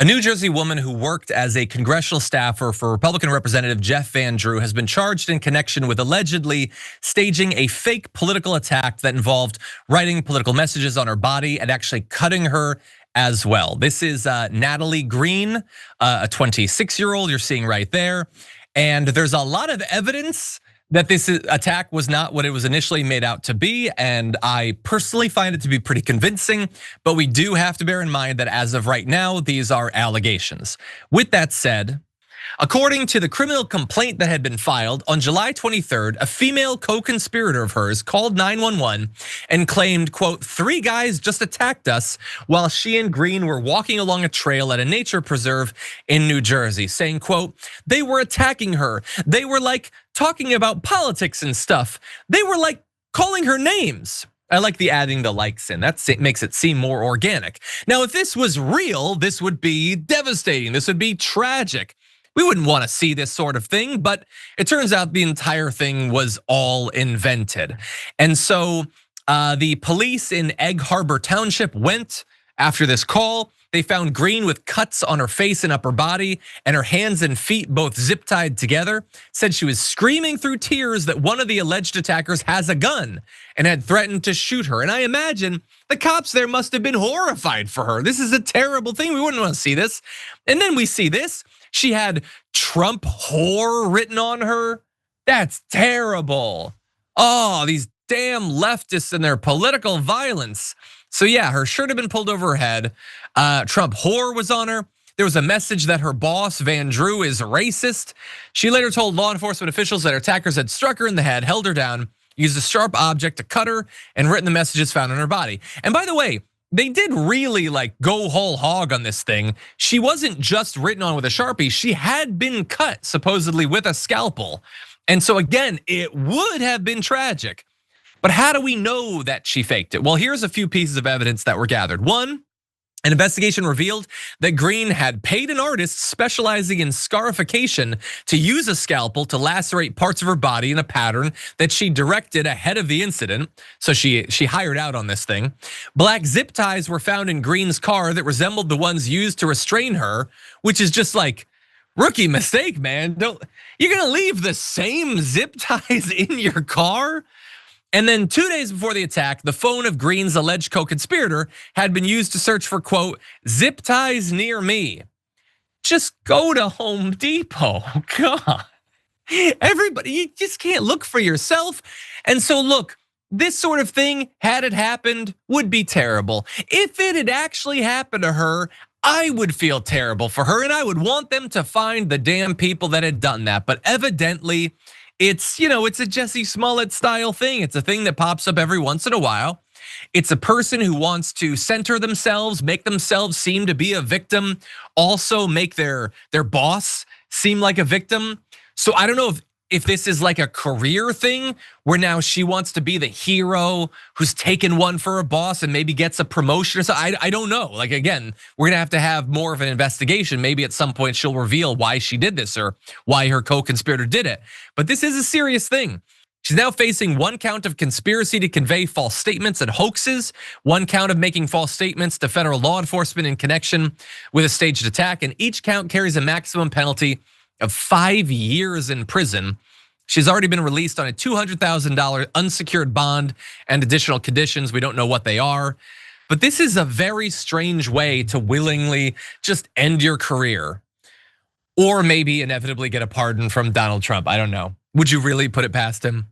A New Jersey woman who worked as a congressional staffer for Republican Representative Jeff Van Drew has been charged in connection with allegedly staging a fake political attack that involved writing political messages on her body and actually cutting her as well. This is Natalie Greene, a 26-year-old you're seeing right there. And there's a lot of evidence that this attack was not what it was initially made out to be, and I personally find it to be pretty convincing, but we do have to bear in mind that as of right now, these are allegations. With that said, according to the criminal complaint that had been filed on July 23rd, a female co-conspirator of hers called 911 and claimed, quote, 3 guys just attacked us while she and Greene were walking along a trail at a nature preserve in New Jersey, saying, quote, they were attacking her. They were like talking about politics and stuff. They were like calling her names. I like the adding the likes in, that makes it seem more organic. Now, if this was real, this would be devastating. This would be tragic. We wouldn't want to see this sort of thing, but it turns out the entire thing was all invented. And so the police in Egg Harbor Township went after this call. They found Greene with cuts on her face and upper body and her hands and feet both zip tied together. Said she was screaming through tears that one of the alleged attackers has a gun and had threatened to shoot her. And I imagine the cops there must have been horrified for her. This is a terrible thing. We wouldn't want to see this. And then we see this. She had Trump whore written on her. That's terrible. Oh, these damn leftists and their political violence. So yeah, her shirt had been pulled over her head. Trump whore was on her. There was a message that her boss, Van Drew, is racist. She later told law enforcement officials that her attackers had struck her in the head, held her down, used a sharp object to cut her, and written the messages found on her body. And by the way, they did really like go whole hog on this thing. She wasn't just written on with a Sharpie, she had been cut supposedly with a scalpel. And so again, it would have been tragic. But how do we know that she faked it? Well, here's a few pieces of evidence that were gathered. One, an investigation revealed that Greene had paid an artist specializing in scarification to use a scalpel to lacerate parts of her body in a pattern that she directed ahead of the incident. So she hired out on this thing. Black zip ties were found in Greene's car that resembled the ones used to restrain her, which is just like, rookie mistake, man. You're gonna leave the same zip ties in your car? And then 2 days before the attack, the phone of Greene's alleged co-conspirator had been used to search for, quote, zip ties near me. Just go to Home Depot, God. Everybody, you just can't look for yourself. And so look, this sort of thing, had it happened, would be terrible. If it had actually happened to her, I would feel terrible for her and I would want them to find the damn people that had done that. But evidently, it's a Jussie Smollett style thing. It's a thing that pops up every once in a while. It's a person who wants to center themselves, make themselves seem to be a victim, also make their boss seem like a victim. So I don't know if this is like a career thing where now she wants to be the hero who's taken one for her boss and maybe gets a promotion or something. I don't know. Like again, we're gonna have to have more of an investigation. Maybe at some point she'll reveal why she did this or why her co-conspirator did it. But this is a serious thing. She's now facing 1 count of conspiracy to convey false statements and hoaxes, 1 count of making false statements to federal law enforcement in connection with a staged attack, and each count carries a maximum penalty of 5 years in prison. She's already been released on a $200,000 unsecured bond and additional conditions. We don't know what they are, but this is a very strange way to willingly just end your career or maybe inevitably get a pardon from Donald Trump. I don't know. Would you really put it past him?